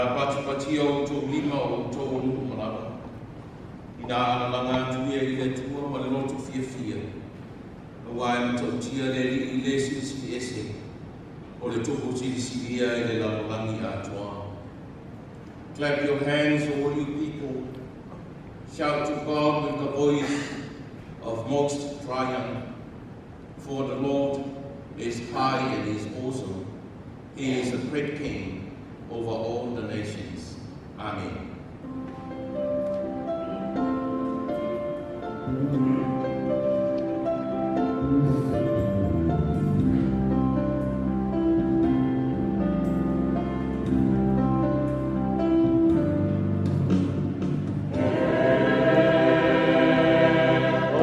Pati o tō lima o tō olu malama. Ina alalanga tuia I le tua ma le loto fia. Wai ma tō tia le I le sili ese. O le tōko sili ia I le lalolangi ATUA. Clap your hands, all you people. Shout to God with the voice of most triumph. For the Lord is high and is awesome. He is a great King over all the nations. Amen.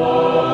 Oh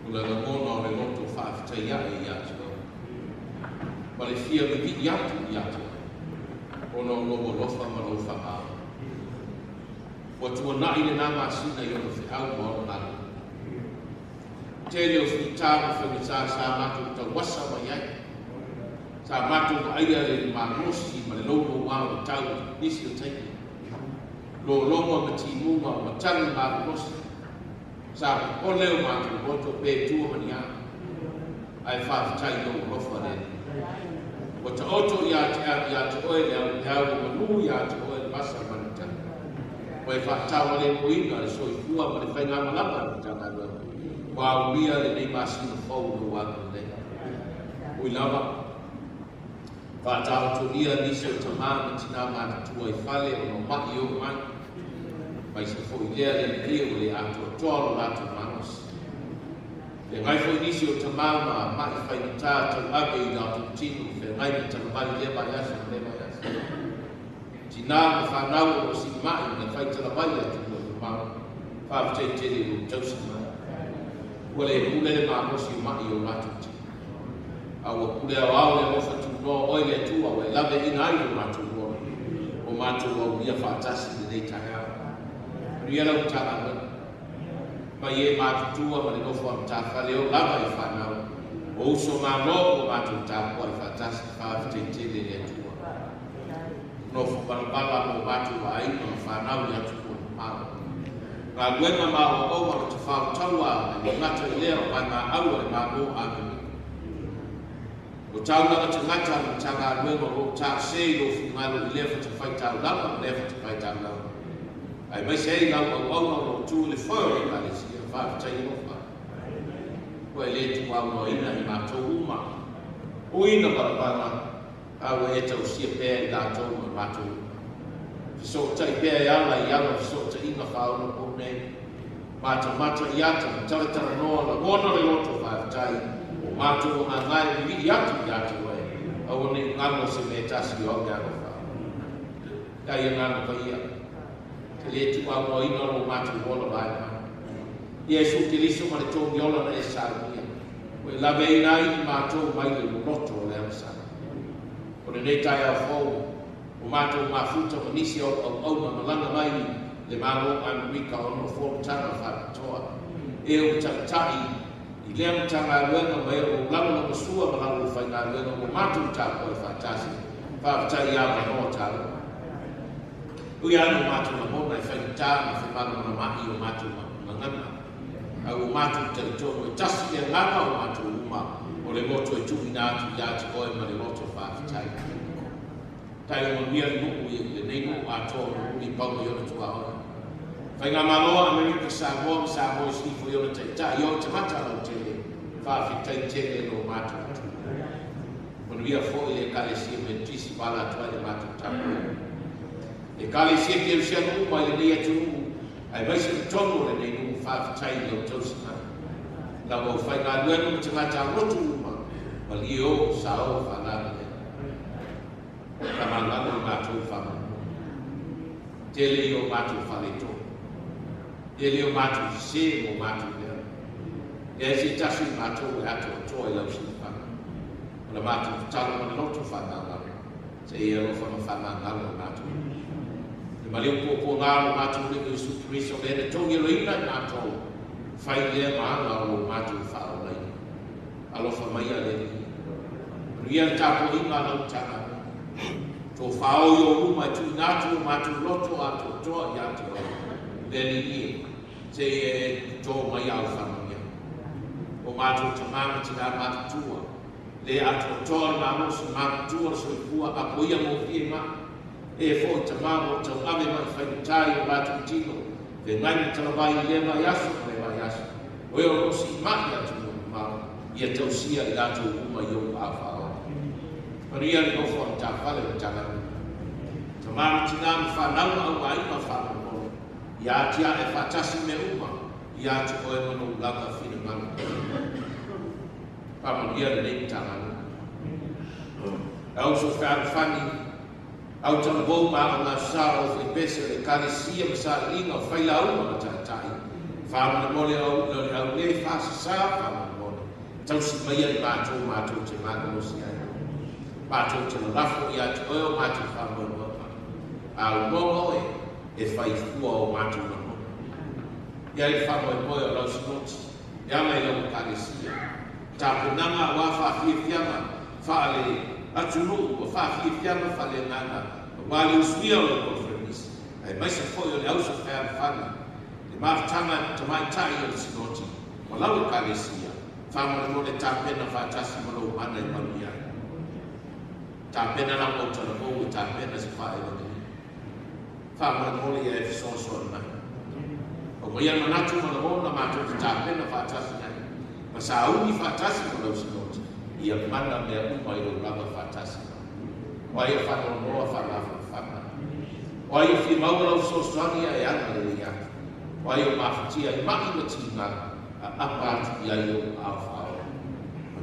Ula na mona o le loto whaafitai ia e atu. Ma le fia le vi atu i atu. Ona o lomo lofa ma lo wha au. Wa tua nai le nā masina i ona whiau ma ona nana. Tele o whitara whenita sa matu ta wasa mai ai. Sa matu ma aia le mārosi ma le lono wā o tau nisi o teiki. Lo longa ma timunga ma tangi mārosi. Sa o leo matu roto pe tua mani a. Ai whaafitai no rofa le. O ta oto ia te oe le au te au manu ia te oe le masa manita. O e whaatawa le moina le soi fua ma le whainga malapa ni tanga lua. Wa uia le nei masina fau no waka le. Ui lava. Whaatawa to ia nisi o tamama tina mata tua i whale o no mai o mai. Mai se fo i lea le lia o le ato toro lato manos. Le ngai fo nisi o tamama mai whainita tau ake i lato tino fe ngai mi tana mai le mai asa le mai asa. Tina ma whanau o si mai na whaitala mai atu o tamama. Whaafitei tele o tausi mai. Ua le kule le mamosi o mai o lato tino. Aua kule au au le ofa tu no oi le tua o e lave ina ai o matu o. O matu o ia whaatasi le nei tae au. Ria lau tāna wana. Mai e mātutua ma le nofo am tāwhale o lava i whanau. O uso mā no o mātu tāpua i whatasi whawhitei tele le atua. Nofo balabala mo mātu wa aina o whanau i atua māu. Ngā luenga mā o o ma te whau taua e ngata i leo mai ngā aua e mā no āgami. O taunanga te ngata ma tanga luenga o tā sei lo whingalo i lefa te whaitau lama, lefa te whaitau lama. Ai mai sei lau au au no tu le fo i kale si fa tai no fa. Ko le tu au ina i ma to uma. O ina para para au e tau si pe da to ma to. So tai pe ya la so tai ina fa no ko ne. Mata ya ta no la bona le loto fa tai. O ma to ma ngai vi ya tu e. Au ne ngalo se me tasi o ga fa. Ya ngalo pa ia. Le tu aunoaina o matu ola vai mai. Iesu Kiriso ma le tongi ola na e saramia. O e lave ina i mātou mai le loto o le amsana. O le nei tai au fau, o mātou mafuta ma nisi au ma malanga mai le malo Amerika o no fōtana whakatoa. E o tatai i le amtanga luenga mai o langa na sua ma langa whainga luenga o mātou tāko e whatasi. Whaatai ia ma no tālo. Ui anu mātou na mona e whainita ma whaimana mana mahi o mātou ma ngana. Au o mātou te tono e tasi e ngana o mātou uma o le moto e tuhi nātu i ati oe ma le moto whaafitai. Tai o mia ni nuku i le neino a tōno uni pau i ona tua ona. Whainga maloa Amerika Samoa i snifo i ona te ta i o te mata lau tele whaafitai tele no mātou atu. Ono ia fo i le kalesia me tisi bala atua i le mātou tapu. E kale sia ke sia no mai le ia tu ai vai se tono le nei no fa tai le tosi na la mo fai na lueno te ngata rotu ma ma lio sa o fa na le kama na na tu fa te le o ma tu fa le to te le o ma tu se mo ma tu le e si tasi ma tu e ato to e la si fa la ma tu talo ma no tu fa na se ia o fa na na tu ma le ko ngalo matu le Yesu Kristo le tongi lo ina na to fai le ma ngalo matu fa o le alo fa mai ale ria ta ko ina na ta to fa o yo ma tu na tu matu loto ato to ya to le ni se to mai al fa mai o matu tamama tina matu tua le ato to na mo su matu so fu a poia mo fi ma e fo te mamo te ave mai whainutai o mātu tino, e ngai te rawai le mai aso, o e o si mai atu o mamo, i a tausia i ato uma i o awhao. Paria ni ofo am tā whale o tanga. Te mamo tina mi whanau au ai ma whanau, i atia e whatasi me uma, i atu o e mano langa whina mano. Pamaria ni nei tanga. Au so whani, au tana bou ma o ngā saro o whi pese le kare sia ma sa inga o whailau ma ta tai. Whamana mole au le whasasa, whamana mole. Tau si mai ai mātou te mātou si ai. Mātou te lafo i atu oeo mātou whamana mole. Au mongo e whai fua o mātou na mole. Ia i whamana mole o lau sinoti. Ia mai lau kāresia. Tā penanga wā whawhiawhianga, whaale atunu o whawhiawhianga whaale ngana. Wāle usuia o le konferenisi. Ai mai se foi o le ausa whea whana. Le maftanga Tumaai tai o le sinoti. O lau kāresia. Whamana mole tā pena whātasi malo mana i manuia. Tā pena la mo tana mo i tā pena se whae wani. Whamana mole ia e fisoso mai. O mo ia manatu mana mo na mātou te tā pena whātasi nai. Ma sa uni whātasi mo lau sinoti. Ia mana mea umai o lava whātasi. Wa ia whana noa whanafa whana. Wa ia whi maua lau sostangia e ana le ia. Wa ia mawhatia i maki matina a apatu ia i o au whao.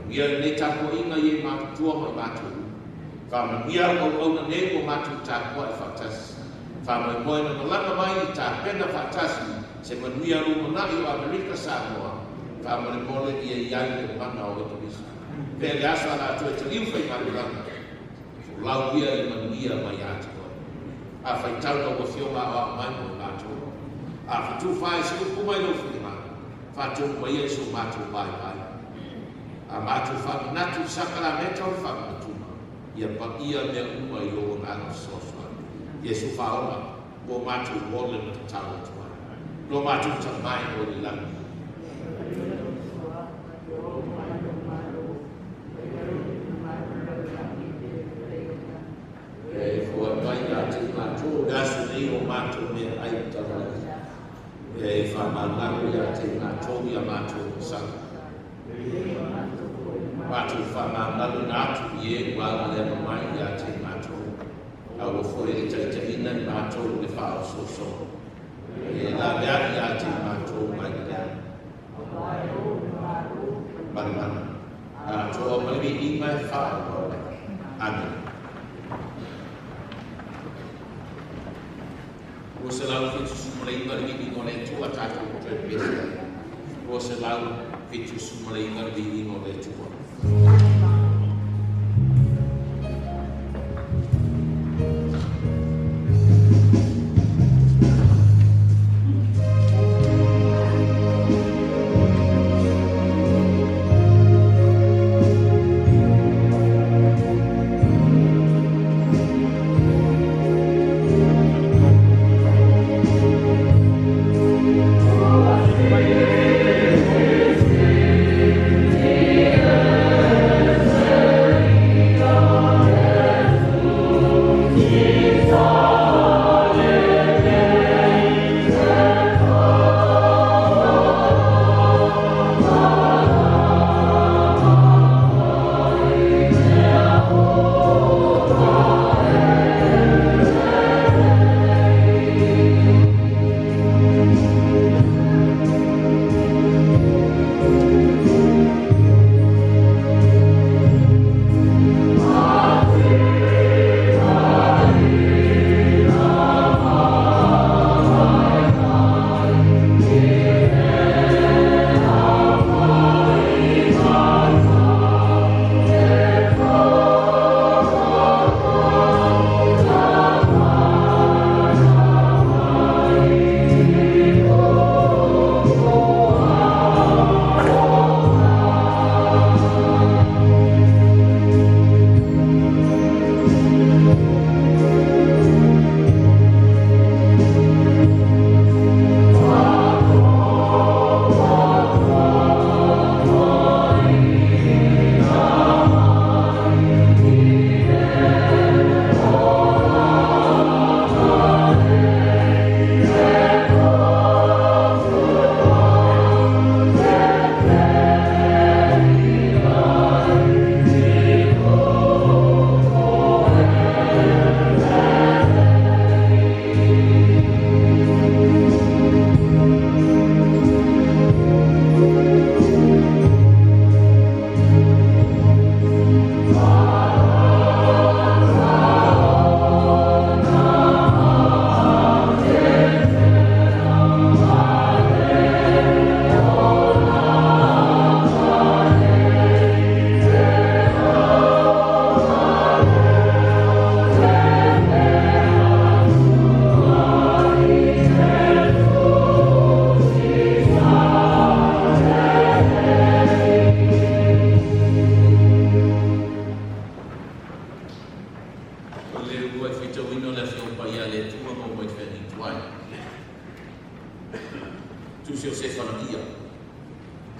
Ia ne tako inga i e mātua mai mātua. Whama ia o na ne o mātua tākua e whātasi. Whama i moena na lana mai i tā pena whātasi se manuia rumana i o Amerika Samoa. Whama i mole i e iai le mana o etomisa. Pere asa la atu e te liu whai marulanga. Lau ia i manuia mai atua. A FAITAU na wafionga o mai mo mātua. A whatu whai se ukumai no whima. Whatu mai e so mātua bai bai. A mātua whami natu sakarameta o whamatuma. Ia pa ia mea umai o ngana soswa. Iesu whaoma o mātua wole na tau atua. No mātua tamai o le langi. Dasu nei o mātou mea ai tarai. E whamanaru ia te mātou ia mātou sanga. Mātou whamanaru nātu i e wāra lea mai ia te mātou. Au o fwoi e taitahina i mātou le whao soso. E la lea ia te mātou mai lea. Mana. Toa mai i mai whao. Amen. O se lau fitu sumaleinga ringi ngole tua tātou o te pesa. O se lau fitu sumaleinga ringi ngole tua. Yeah.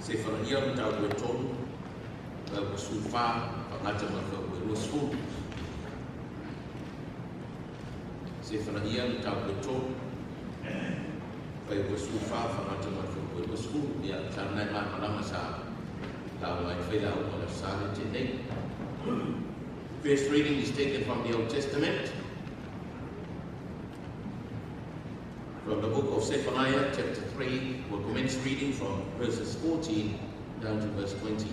SEFANAIA UNTITLED Chapter, Forsake, SEFANAIA UNTITLed Chapter, First reading is taken from the Old Testament, from the book of Zephaniah, chapter 3. We'll commence reading from verses 14 down to verse 20,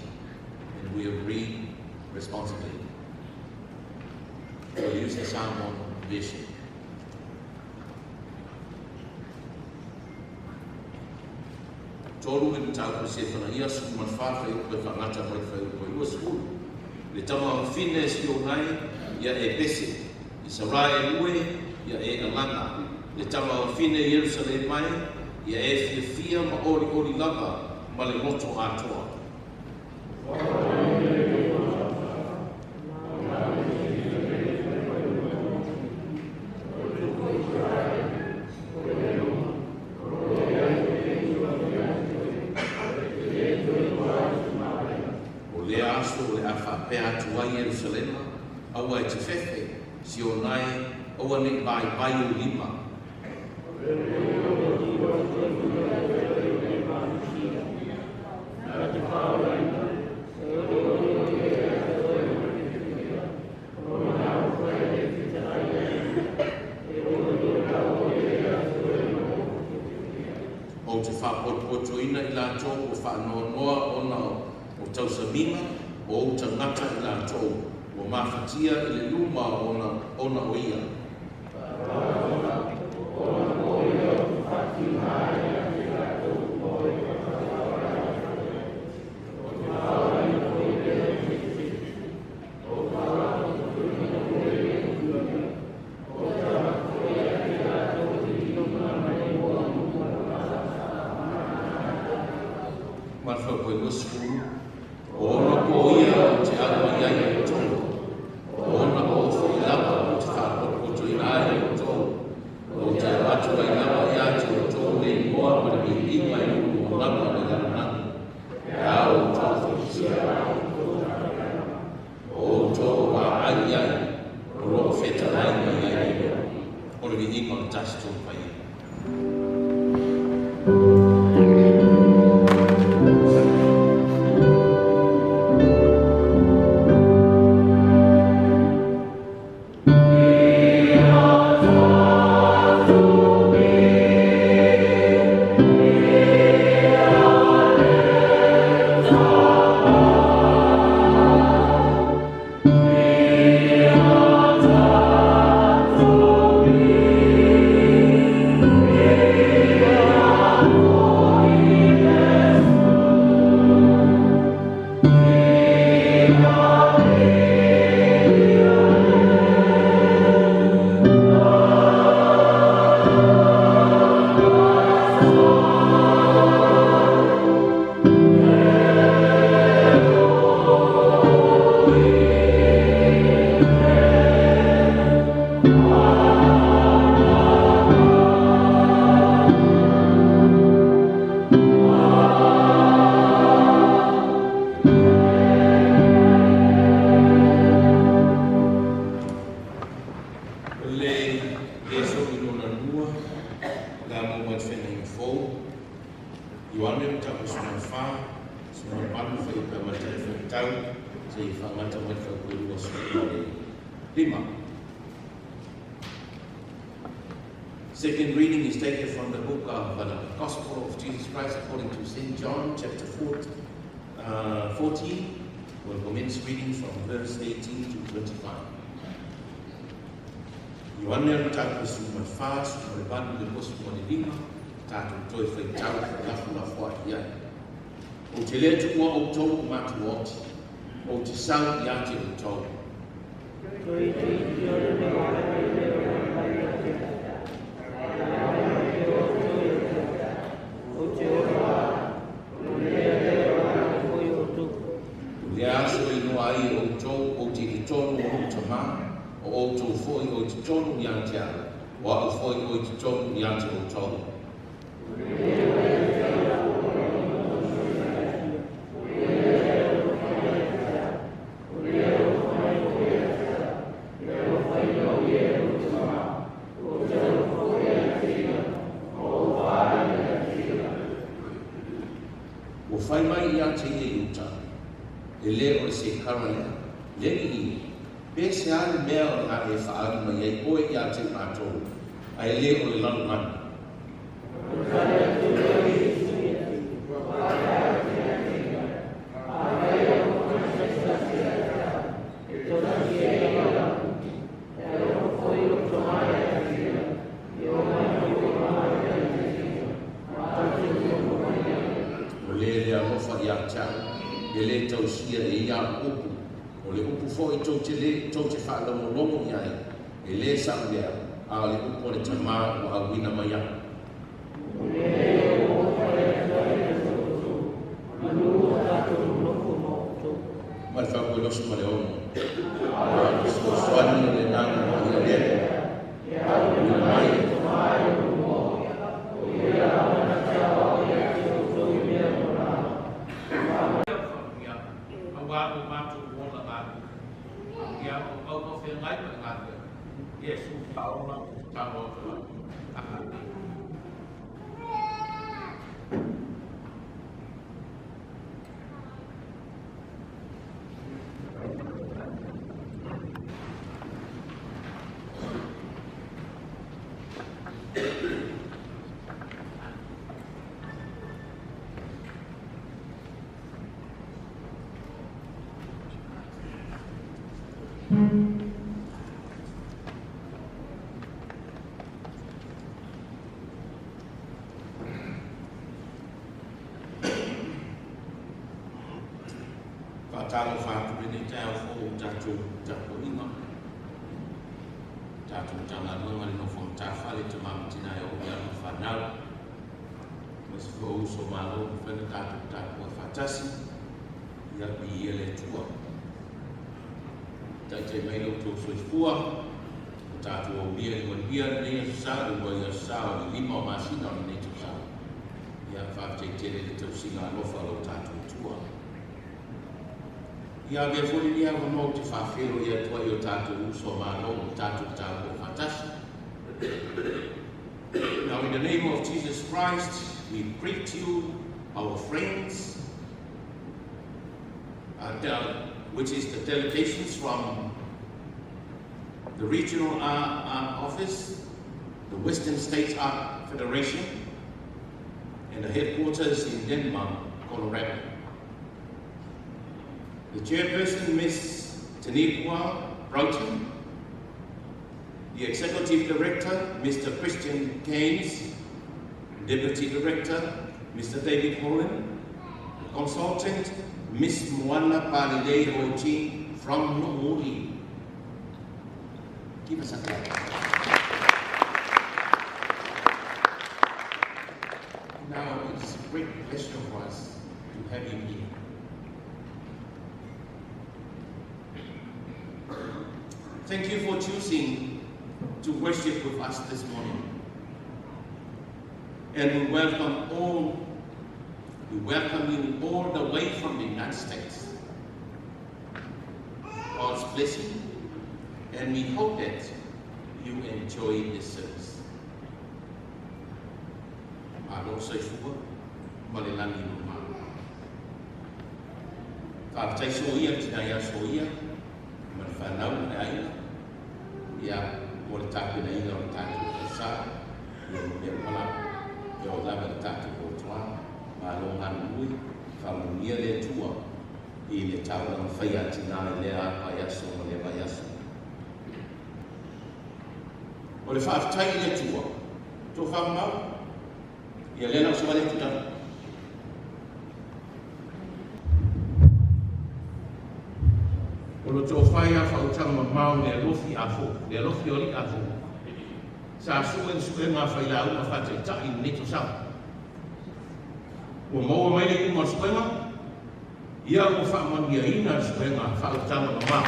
and we'll read responsibly. We'll use the Psalm 1 version. Tolu in tau SEFANAIA suman fafe pe fangata mo fe ko iwasu le tama fine sio nai ya e pese Israel ue ya e alana le tama fine Jerusalem mai ya e fia ma oli lava ma le moto atoa pe ATUA Jerusalem, aua e te whewhe, si o nai, aua ne bai o lima. O te whapotoina I la tō o whanoa ona o tausamima, o tangata I la tō, o mawhatia I le luma ona o ia. Second reading is taken from the book of the Gospel of Jesus Christ according to St. John, chapter 14. We'll commence reading from verse 18 to 25. IOANE tātou suma whā, suma banu le posu mone lima, tātou toi FAITAU, lafu la whā iai. O te lea tukua o tau matu oti, o te sau I ate o tau. Ai o tau o te I tonu o Tumaai, o tau foi o te tonu I ate o au foi o te tonu I ate o tau. te i uta. E le o se karalea. Le i. Pese ale mea o le whaari mai ei oe i a te mātou. Ai le o le lalo mani. E le tausia e ia upu. O le upu fo i tau te whaalongo i ai. E le saulea a le upu o le tamā o awina mai a. Mai whako e losu ma le ono. So swani o le nanga ma i le le. Wina mai e Tumaai o mo. O ia wana tawa o ia te o tau i mea mo rā. Wa o mātou wona mātou. Ia o pau o whengai mai ngātou. Ia su taona tāmo o tākati. Tālo whātu rene tau fō tātou tātou inga. Tātou tanga nungari no fōm tāwhale te māmatina e o ia no whanau. Mas fō uso mālo whena tātou tātou e whātasi. Ia i ele tua. Tai te meilo tō soifua. Tātou au bia i wanbia nea sāru wa ia sāu i lima o māsina o nei tō sāu. Ia whātei tere le tau singa alofa lo tātou tua. Ia vea fori nia wano te whawhero ia tua i o tātou uso mālo o tātou tātou whatasi. Now in the name of Jesus Christ, we greet you, our friends, which is the delegations from the Regional Art Office, the Western States Art Federation, and the headquarters in Denmark, Colorado. The chairperson, Ms. Taniqua Broughton, the executive director, Mr. Christian Keynes, deputy director, Mr. David Holland, the consultant, Ms. Moana Palilei Hochi from No'uri. Give us a clap. Now, it's a great pleasure for us to have you here. Thank you for choosing to worship with us this morning. And we welcome you all the way from the United States. God's blessing, and we hope that you enjoy this service. Alo Saifua, Malilangi Numa. Kāptai soia, tinaya soia, Manfanau na aina. Ia, o le tāpina ina o le tātou kasa, ia o mea pala, ia o lava le tātou kotoa, ma lo ngana nui, whamunia le tua, i le tāwana whaia tina e lea paiaso ma le paiaso. O le whaafitai le tua, tō whamau, ia lena o se wale tutana. O lo tō whaia whautanga mau le alofi afo, le alofi ori afo. Sa suen ngā whailau ma whatai tai neto sau. Ua maua mai le kunga suenga, ia o whamangia ina suenga whautanga mau.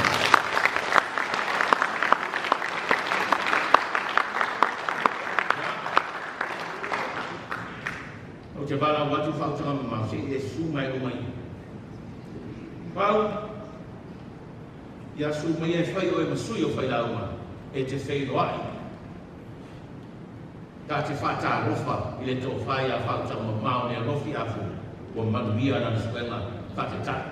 O te wala watu whautanga mau, se e su mai o mai. Pau, ia su mai e whai o e masui o whai lauma, e te whai roai. Tā te whata rofa, i le tō whai a whautanga mau ne a rofi afu, Ua manuia na suenga whatetai.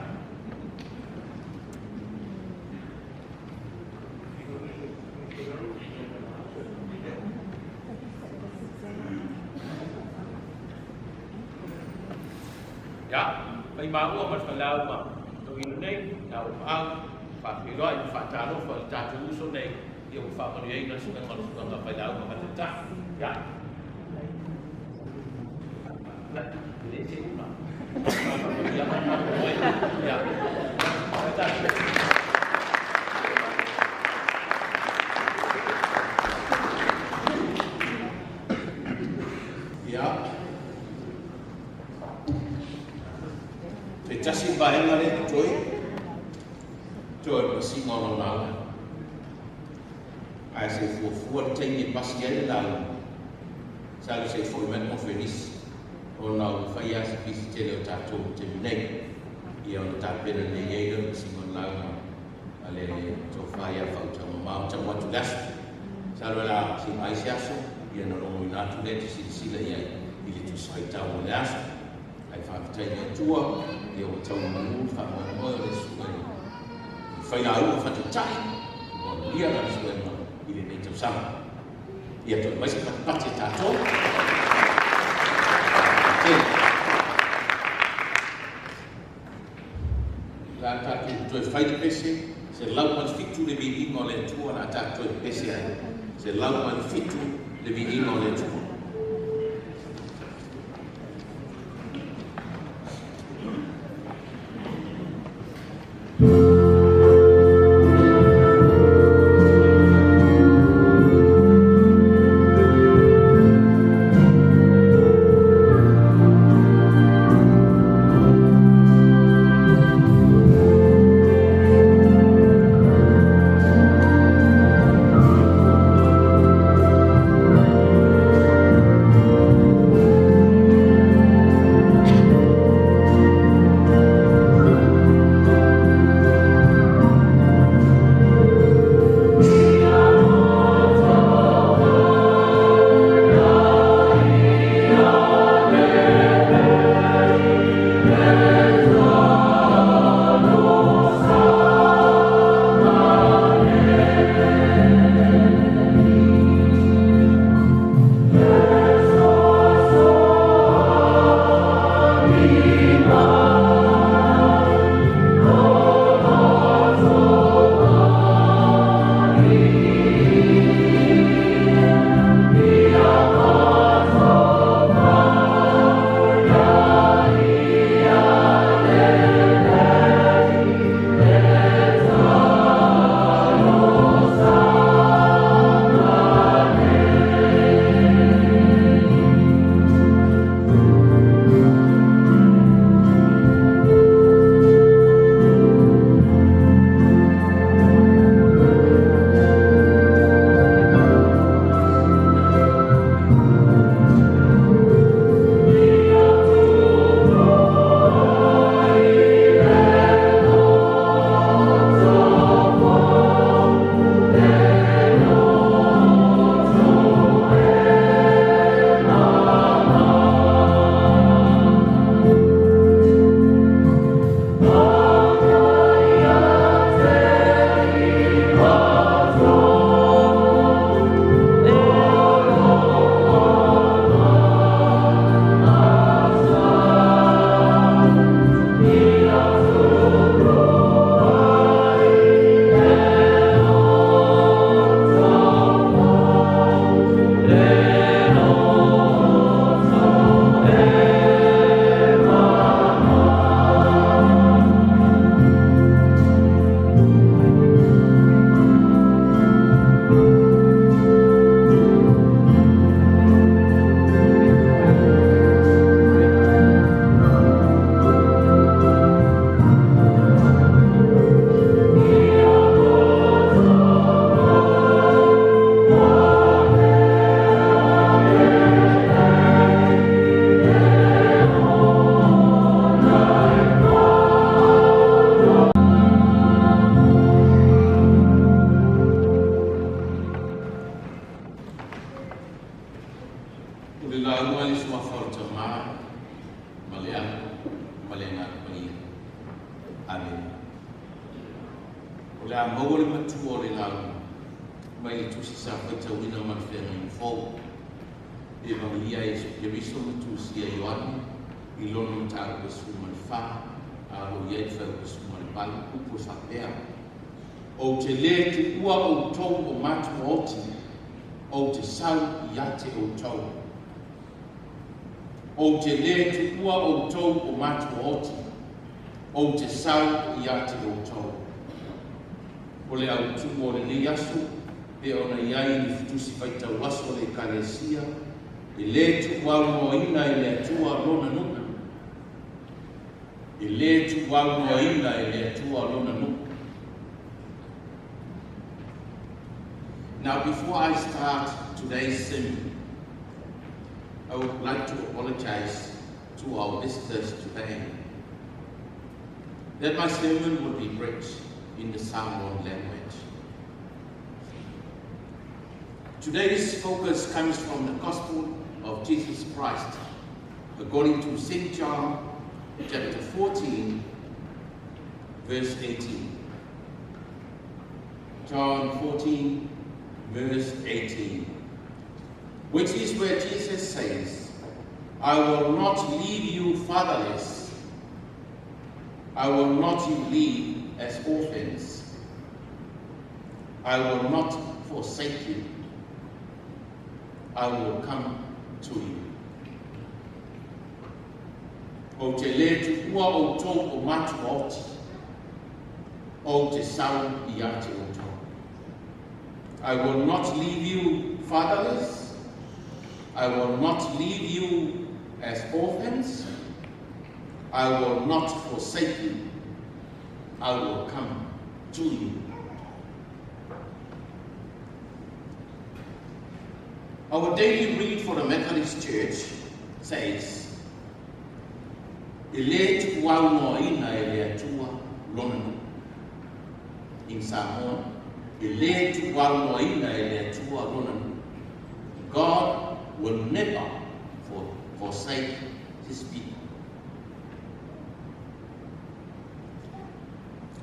Ya, pai maua mas kalau ma, tu ini nei, na upang, pakiloi, fatalo, fatatu uso nei, dia upang manuia na suka pai lau ma mata, ya. Nah, ini sih ma. Ya, Tasi bahenga le toi pasi ngono nau. Ai se fu tengi pasi ele lau. Sala se foi men conferis. O nau fai as pisi tele o tato te nei. Ia o ta pena nei ele pasi ngono lau. Ale to fai a FAITAU mau ta watu gas. Sala la si mai siaso ia no lo ina tu le si sila ia ili tu FAITAU le aso. Ai FAITAU ATUA ia o tau manu whakamoe le suai. Whainau whatetai, o ia na suai ma i le nei tau sama. Ia tau mai se whakapate tātou. La tātou toi whaide pese, se lau man fitu le vi ingo le tua na tātou pese ai. Se lau man fitu le vi ingo le tua. Amen. O le a maua le matua o le lau, mai le tusi sa FAITAU ina man whenga i fau. E mawia e Jesu le tusi a IOANE, I LONA mtara pe su man wha, a lo iei whau pe su man pali upo sa pea. O te le te ua o tau o matua oti, o te sau I ate o tau. O te le te ua o tau o matua oti, o te sau I ate o tau. O le AUTU o le nei aso, pe ona iai ni tusi FAITAU aso le kalesia, e le TUUAUNOAINA e le ATUA LONA nuka. E le TUUAUNOAINA e le ATUA LONA nuka. Now, before I start today's sermon, I would like to apologize to our visitors today that my sermon will be preached in the Samoan language. Today's focus comes from the Gospel of Jesus Christ, according to St. John chapter 14, verse 18. John 14, verse 18, which is where Jesus says, I will not leave you fatherless. I will not leave as orphans. I will not forsake you. I will come to you. O te le tu ua o tau o matua oti, o te sau I ate o tau. I will not leave you fatherless. I will not leave you as orphans. I will not forsake you. I will come to you. Our daily read for the Methodist Church says, E le TUUAUNOAINA e le ATUA LONA. In Samoan, E le TUUAUNOAINA e le ATUA LONA. God will never forsake his people.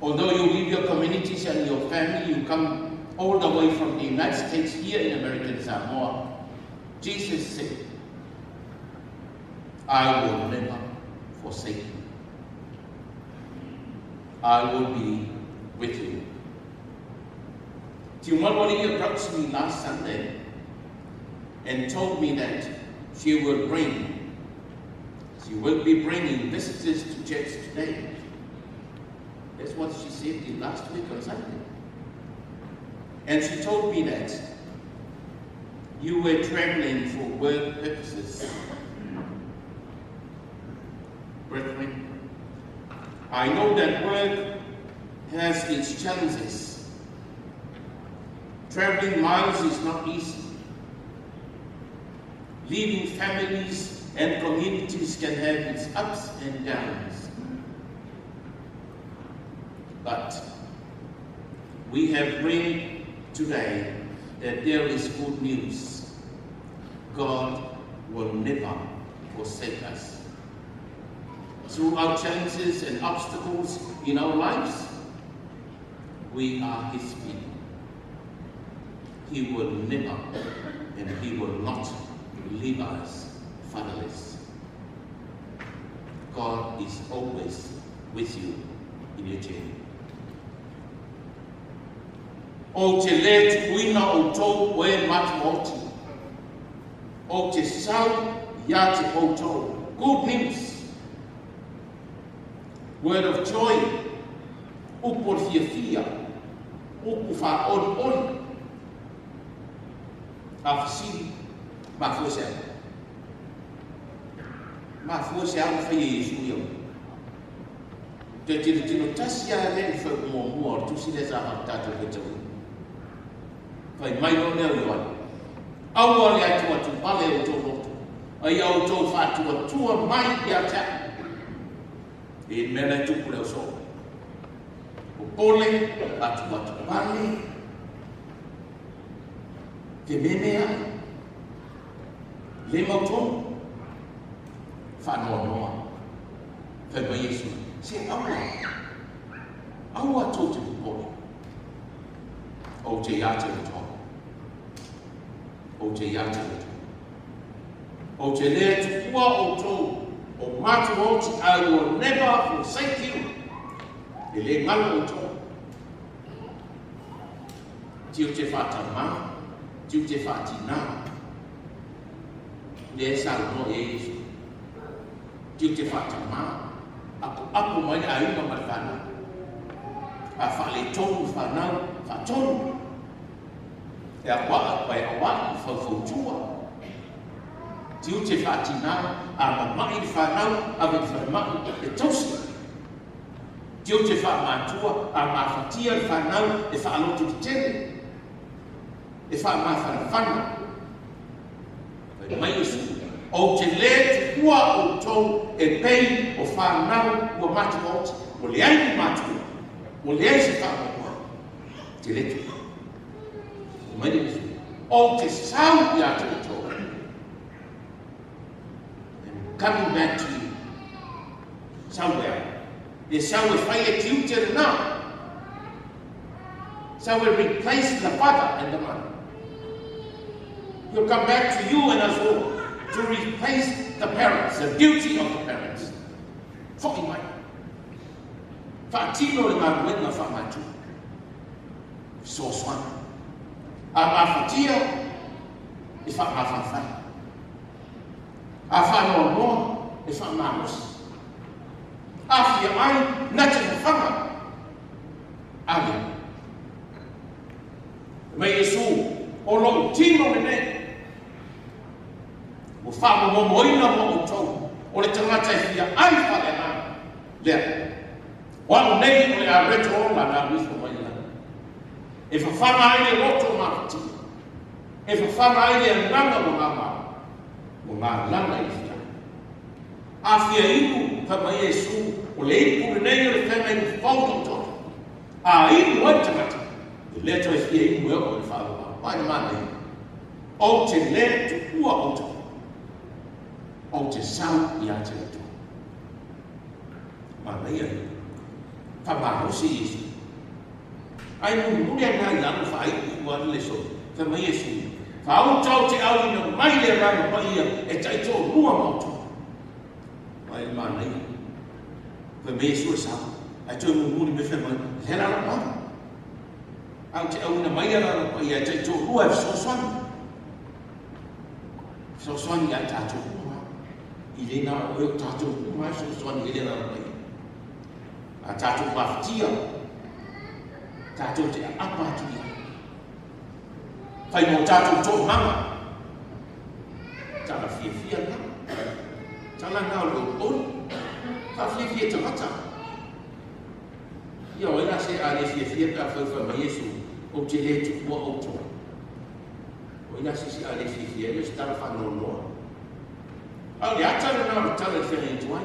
Although you leave your communities and your family, you come all the way from the United States here in American Samoa, Jesus said, I will never forsake you. I will be with you. Tumaai approached me last Sunday and told me that she will be bringing visitors to church today. That's what she said last week on Sunday. And she told me that you were traveling for work purposes. Brethren, I know that work has its challenges. Traveling miles is not easy. Leaving families and communities can have its ups and downs. But we have read today that there is good news. God will never forsake us. Through our challenges and obstacles in our lives, we are his people. He will never and he will not leave us fatherless. God is always with you in your journey. O te le tukuina o tau e matua oti. O te sau ia te outou. Good news. Word of joy. Upo fia. Upo fa ori. Afisi. Ma fuese. Ma fuese au fa Yesu yo. Te tino tasia le fa mo tu si le sa tata ke Fai mai no leo yoan. Aua le atua tu pale o tō roto. Ai au tō whātua tua mai i a ta. E mele tuku leo so. O pole, atua tu pale. Te menea. Le mauton. Whanoa noa. Fai mai Yesu. Se aua. Aua tō te pupori. O te iate o tō. O te iate o tō. O te lea tupua o tō. O mātu o te I will never forsake you. E le ngalo o tō. Tiu te whātama. Tiu te whātina. Le sa no e Yesu. Tiu te whātama. Ako mai a iwa marikana. A whale tonu whanau, whatonu. E a waka pai a waka whautua. Tiu te whatina, a mamai whanau, a me whanau e TUSI. Tiu te whamatua, a mawhatia whanau, e whaalotu te tere. E whamawhanawhana. E mai Yesu. O te le te ua o tau e pei o whanau ua mati oti. O le aini matua. O le aini se whanau. Te le tu. O mai Yesu. O te sau i atu o tau. Coming back to you. Somewhere. The sau e whai e tiu te rena. Sau e replace the father and the mother. He'll come back to you and us all. To replace the parents, the duty of the parents. Whoki mai. Whaatino le ngā ruenga whamatu. So swan. A mawhatia e whamawhawhai. A whanoa noa e whamamos. A whia ai nate na whanga. Ale. Me Yesu, o lo tino le ne. O whama mo moina mo o tau. O le tangata e whia ai whale na. Lea. Wano nei o le a reto o la na wifo mai la. E whawhama ai le roto mawhati. E whawhama ai le nanga mo ngā mā. Mo ngā langa i whia. A whia iku pa mai Yesu. O le iku le nei o le whenga i whauno toka. A iku ai tangata. E lea to e whia iku e o le whāua. Mai na mana iku. O te lea tu ua o toka. O te sau i ate o tō. Mana ia. Whamaro si Yesu. Ai muri ana i lano whai i ua le so. Whama Yesu. Whao tau te au ina mai le rana pa ia e tai tō rua mau tō. Mai mana ia. Whama Yesu e sau. Ai tō muri me whama. Le rana mana. Au te au ina mai le rana pa ia e tai tō rua e soswani. Soswani a tātou rua. I le nā o eo tātou mai so soani i le nā mai. A tātou mawhatia. Tātou te apātia. Whai mō tātou tō mama. Tāna whia nā. Tāna ngā o leo ori. Tā whia te mata. Ia o ena se a le whia tā whauwha mai Yesu. O te le tu kua o tō. O ena se a le whia. Ia se tāna whanau noa. Au le atara nā o tala whenei tuai.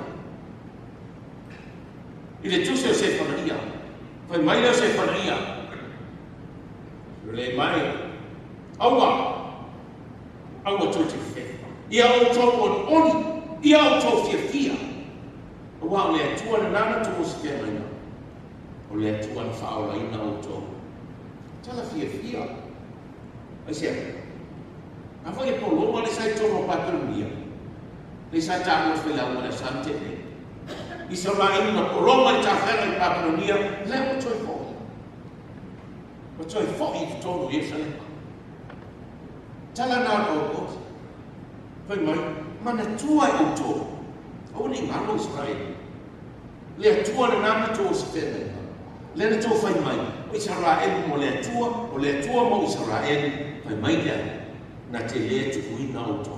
I le tusi o SEFANAIA. Whai mai leo SEFANAIA. Le mai. Aua. Aua tō te whenei. Ia o tō on oni. Ia o tō whia. Aua o le atua na nana tō o SEFANAIA. O le atua na whaolaina o tō. Tala whia. Ai sea. A whai e polo le sai tō o pātarunia. Le sa tāmo whelau o le sante ne. I sa rā inu na koroma i tā whera i Paparonia, le o toi fōi. O toi fōi i tōnu Yerusalem. Tala nā o oti. Whai mai, mana tua i o tō. O ni ngaro Israel. Le atua na nāma tō Sefene. Le na tō whai mai, o Israel mo le atua, o le atua mo Israel. Whai mai lea, na te le tu uina o tō.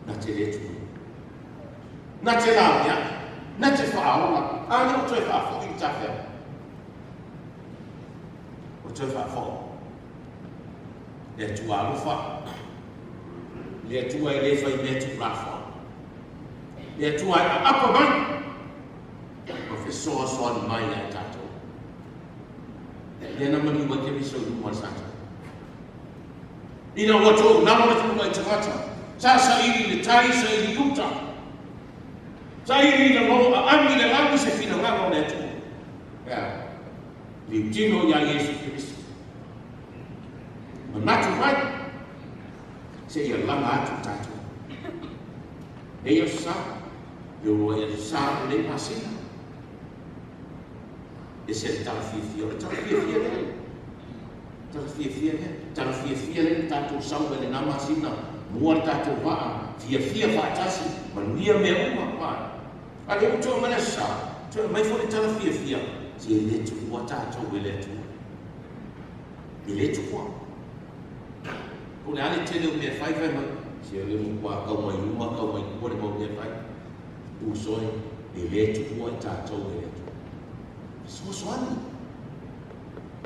Na te le tu. Na te rāmia, na te whaaola, āne o toi whaafo i tā whea. O toi whaafo. Le atua alufa. Le atua i le whai me tu rāwha. Le atua i a apa mai. O whi soa soani mai a tātou. Le na mani wa kemi so i mua sata. Ina wato, nama na tu mai tangata. Sa iri le tai, sa iri uta. Sa iri le mo a ami le langi se fina ngano le tu. I tino ia Yesu Kristo. Manatu mai, se ia langa atu tatu. E ia sa, yo ia sa le pasina. E se tala fia le. Tala fia le tatu sau le na masina. Mua tatu waa, fia fatasi, manuia me uma pa. Ade uto mana sa, to mai fo tala fia. Se le tu wa tatu le tu. Ile tu kwa. Ko le ale tele me fai ma. Se le mu kwa ka mai uma ka mai ko le mo me fai. Tu soi ile tu wa tatu le tu. So swami.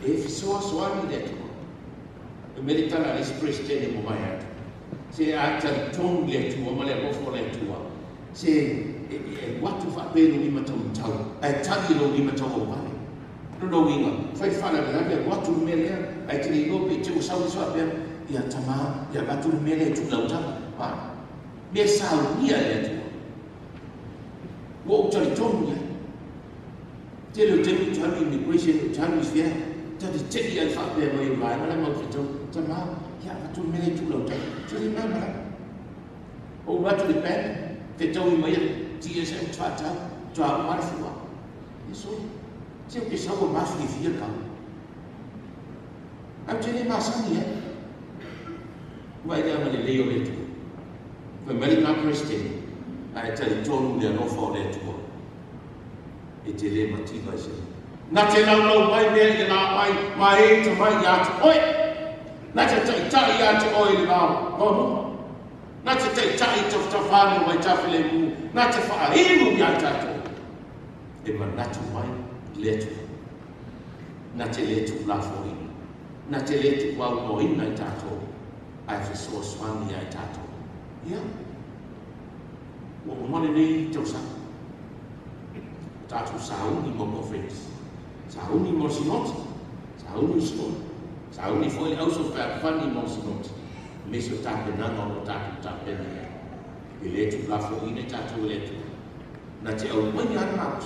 E so swami le tu. E meritala express tele mo mai atu. Se ata tonu le tu o male rofo le tu. Se watu fa penu ni matau tau. Ai tagi lo ni matau o mai. No winga. Fai fala le watu mele ai tini go pe tu sau so pe ya tama ya watu mele tu la uta. Pa. Be sau ni le tu. Wo tali tonu ya. Tele tele tu immigration tu fair. Tadi tele ai fa pe mai mai mala mo tu tama ya watu mele tu la uta. Tele mama. O watu le pen te tau mai TSM tata tu a marfua. Isso. Se o pessoal vai mais vivia cá. A gente nem mais sabia. Vai dar uma lei ao leito. Foi mais na cristã. A gente todo dia não fala leito. E te lê mativa assim. Na te não vai ver na mai te vai já te oi. Na te tá já te oi lá. Vamos. Na te tá te fazendo vai te fazer. Na te faz aí já te. E mas na te vai letu na te letu la foi na te letu wa no ina tato ai fe so swami ai tato ya o mole nei to sa tato sauni mo profets sauni mo sinot sauni sinot sauni foi also fa fani mo sinot meso tape na no tape e letu la foi ina tato letu na te au mani ana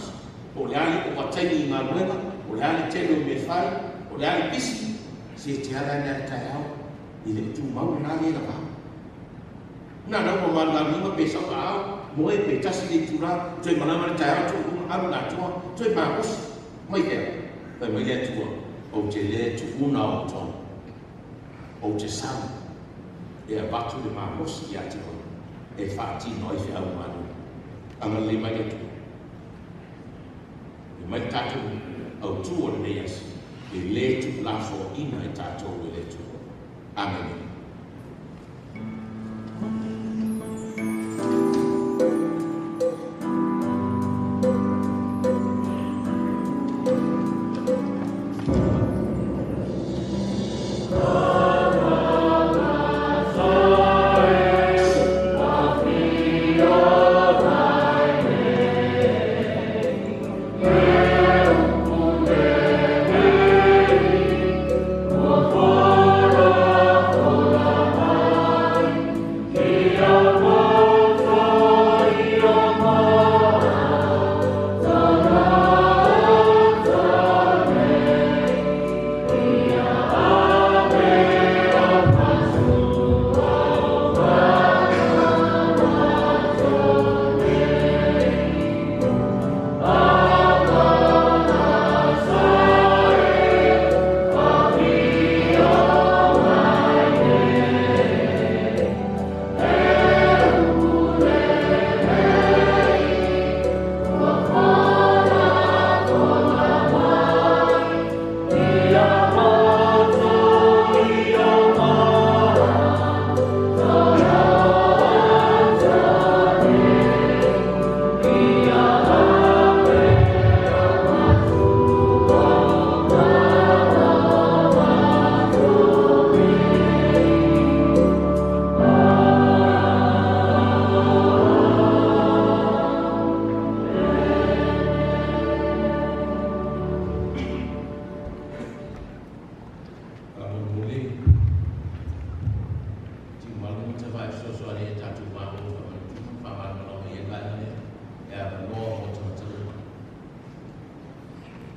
o le ale o watani ngā ruenga, o le ale telo me whai, o le ale pisi, se te ala nea kai au, i le tu mau nā le rapa. Nā nau o ngā rima pe sau au, mo e pe tasi le tu rā, toi manamana tai au, toi aru nā tua, toi mā kusi, mai hea, pai mai le tua, o te le tu una o tonu, o te samu, e a batu le mā kusi i ati hoi, e whaati noi fi au manu, anga le mai le tua. Mai tatu au tu o neas e le tu la fo ina e tatu o le tu. Amen. Oh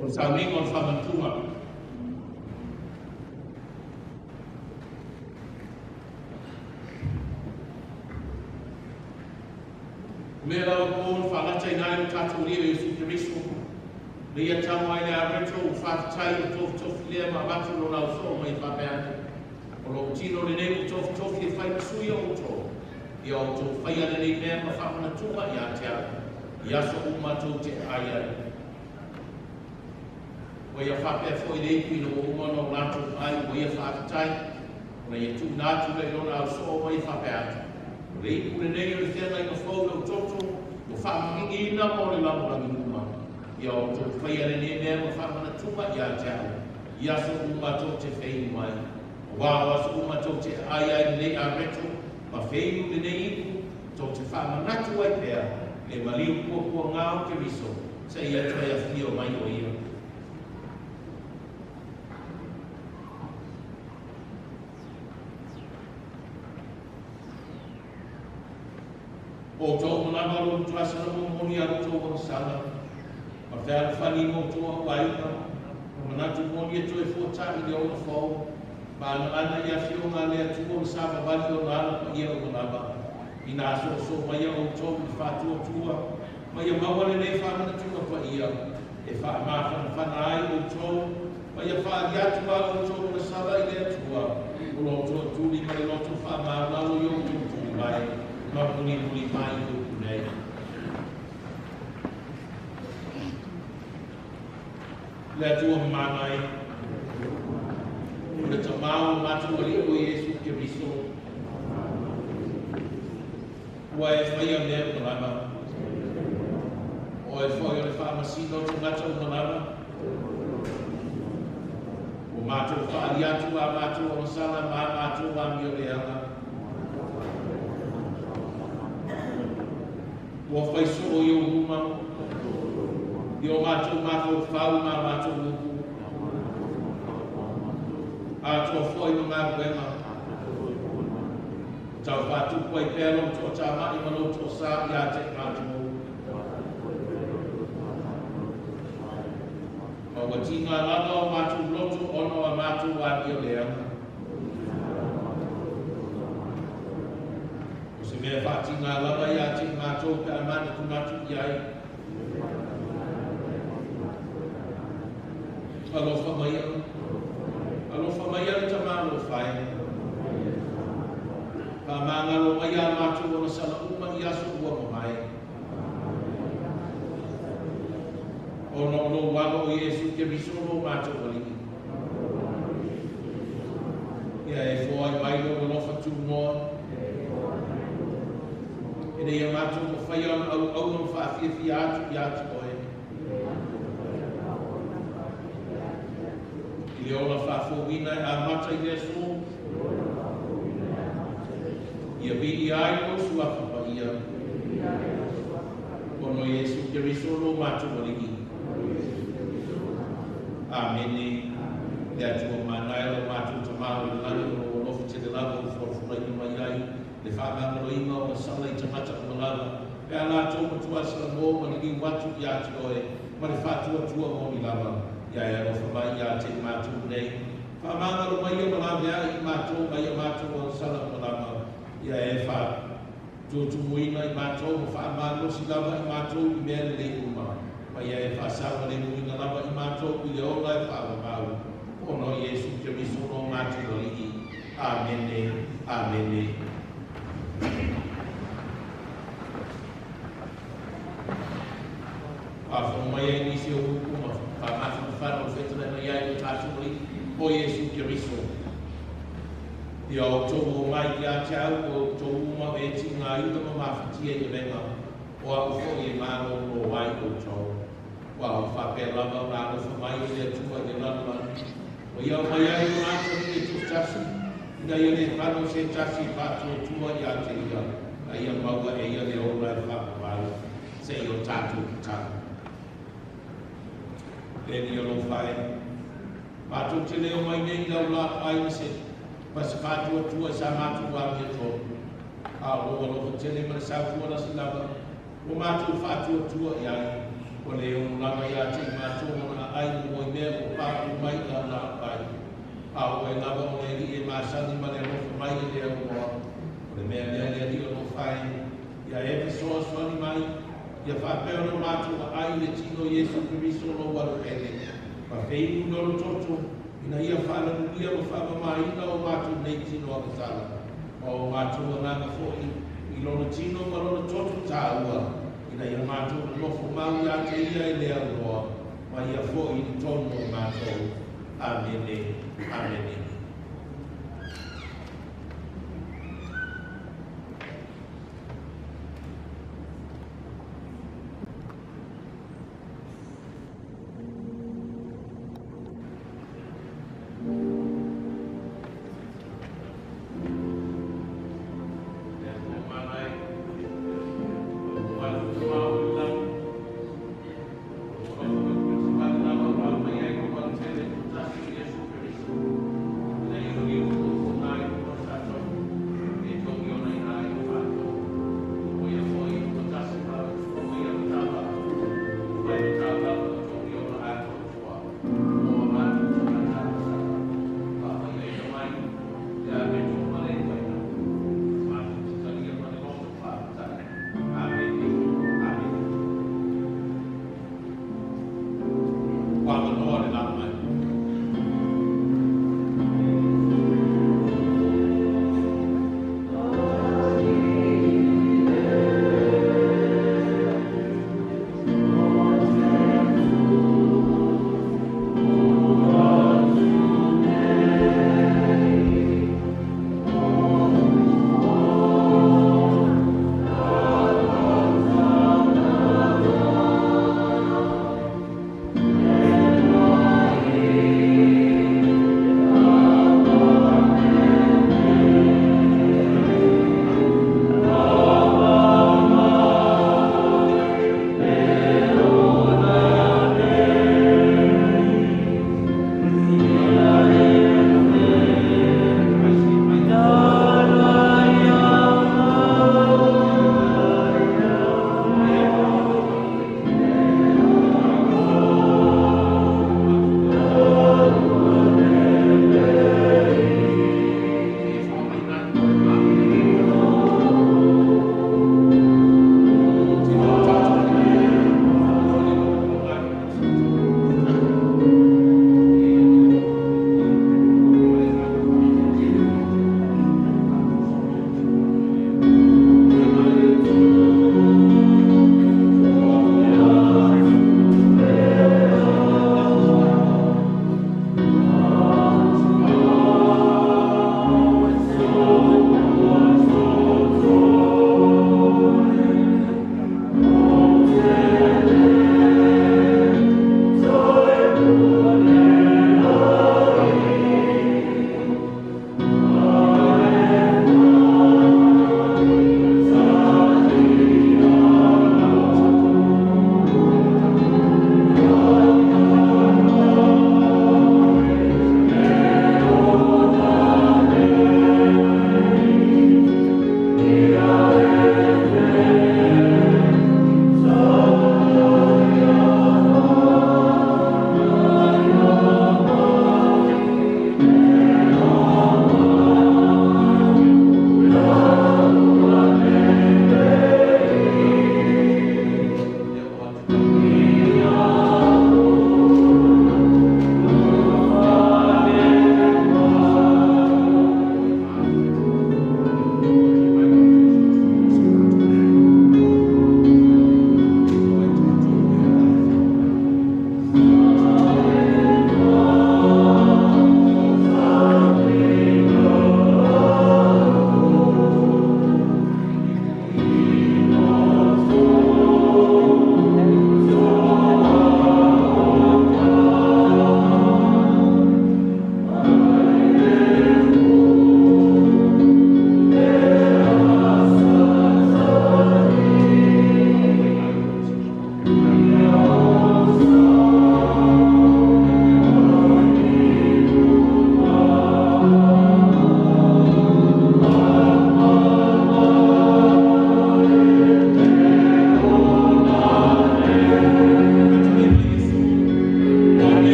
O sauninga o whamantunga. Mea lau kōn whangatai nai o tātou ria i Yesu Kiriso. Mea tamai le areto o whātai o tofi lea ma matu no lau so mai whapeane. O lo tino le nei o tofi e whai suia o tō. Ia o tō whai ana nei mea ma whamana tunga i a te ara. Ia so o matou te ai ai. O ia whapea fwoi le ipi no o umano o lātou ai o ia whātai. O ia tū nātu le lona au so o mai whapeate. Rei pule nei o le tēnai ka whau o toto, o whamangi ina mo le lamu rangi uma. Ia o tō whai ane ne mea mo whamana tunga i a te au. Ia so umato te whei mai. O wāwa so umato te ai ai nei a reto, ma whei le nei ipu, tō te whamanatu ai pēr, le maliu kua ngāo ke riso, se ia tue a whio mai o ia. O tō manawa lo tuasana mo moni a tō o sana. Ma whēra whani mo tō a waika. O manatu moni e tō e fōtai le o na whau. Ma ana ia whio ngā lea tū o sāpa wali o nāna pa ia o manawa. I nā so mai o tō i whātua tua. Ma ia mawale nei whamana tunga pa ia. E whamāwhana whana ai o tō. Ma ia whādiatua o tō o na sala i lea tua. O lo tō tūri mai loto whamānalo i o tūri mai. Ma puni mai o kunei. Lea tua manai. Le tamau matu ali o Yesu Kiriso. Ua e whaia mea o nalama. O e whaia le whamasino to ngata o nalama. O matu whaaliatu a matu o masala ma matu a mio leanga. Ua whaiso o iu huma, i o mātou mātou whau mā mātou muku. A tō whoi no ngā kuenga. Tau whātu koe pēro tō tā mai mano tō sā i a te mātou. Ma ua tīnga lana o mātou loto ono a mātou a mio leanga. Mea whāti ngā lava i a te mātou pe a mana tu matu i ai. Alofa maia. Alofa maia le tamalo whai. Ka māngalo mai a mātou o na sana uma i aso ua mamai. O no walo o Yesu Kiriso no mātou waliki. Ia e fōai mai no lofa tū noa. Ine ia mātou mo whaia au no whaafia atu i atu oe. I le ola whaafowina a mata i Yesu. Ia vi i ai o suafapa ia. Ono Yesu Kiriso no mātou waliki. Amene. Le atua manai o mātou tamau i lani o lofu te le lava o whorofura i mai ai. Le whaamanga ima o sala i tamata o lava. Pea la tō matua sala mō manigi watu i ati oe. Ma le whātua tua mō ni lava. Ia e rofa mai i ati mātou nei. Whaamanga o mai o malawea i mātou mai o mātou o sala o lava. Ia e wha tōtu muina i mātou. Whaamanga o si lava i mātou i mea le uma. Ma ia e wha sawa le muina lava i mātou i le ola e whaamau. Ono Yesu Kiriso no mātou ligi. Amene. Amene. A whamai e nisi o hukuma, ka matu whana o whetana na iai o tāturi, o Yesu Kiriso. Ia o tō o mai i a te au, o tō uma e ti ngā iuta ma mawhatia i renga, o a ufo i e māno no wai o tō. Wa o whapea lava o nāno whamai o lea tua i lana. O ia o mai ai o nātari e tu tasi, ina ia le whano se tasi whātua tua i a te ia. A ia maua e ia le ola e whapawai, se i o tātou ki tātou. Leni o lo whae. Mātou te leo mai nei lau la whae na se. Pasa whātua tua sa mātou wāmi e tō. A roa lo te le mana sa tua na si lava. O mātou whātua tua i ai. O leo lava i a te mātou mana ai mo mea o papu mai ka na pai. Pau e lava o le li e masani ma le rofa mai e le aua. O le mea lea lea li o no whai. Ia ewe soa soani mai. Ia whapeo no mātua ai le tino Yesu Christo no waru pele. Ma whei no toto. Ina ia whala nuia o whama mai ina o mātua nei tino a katala. Ma o mātua nganga fōi. I lona tino ma lona toto tāua. Ina ia mātua nofo mau ia te ia e lea roa. Ma ia fōi ni tono o mātua. Amene. Amene.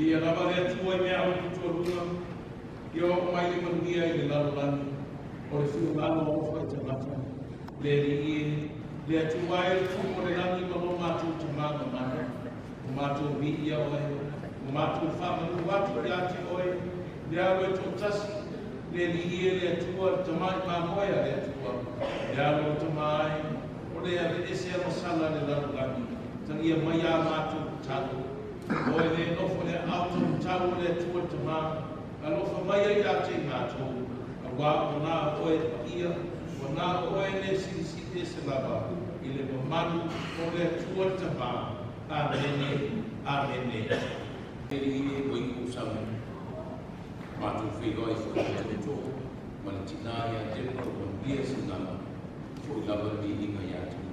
Ia lava le atua i mea au ki tua luna. Ia o mai i manuia i le lalo lani. O le fiu lalo o fai te mata. Le rie, le atua e tu o le lani ma lo mātou te mana mana. O mātou mi ia oe. O mātou whamanu watu i ati oe. Le au e tō tasi. Le rie le atua tamai ma moia le atua. Le au o Tumaai. O le ave ese a masala le lalo lani. Tangia mai a mātou tātou. O e le nofo le AUTU tau le atua Tumaai. A lofa mai ai a te mātou. A wā o nā oe ia. O nā oe le sisi e se lava. I le mamanu o le atua Tumaai. Amene. Amene. Ele ia o iku sawe. Mātou whiroi whaka te tō. Mana tina ia te tō. Ia sinama. Fo lava ni inga ia te.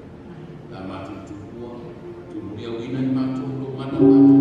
La mātou tuhua. Tu muria wina i mātou lo mana mātou.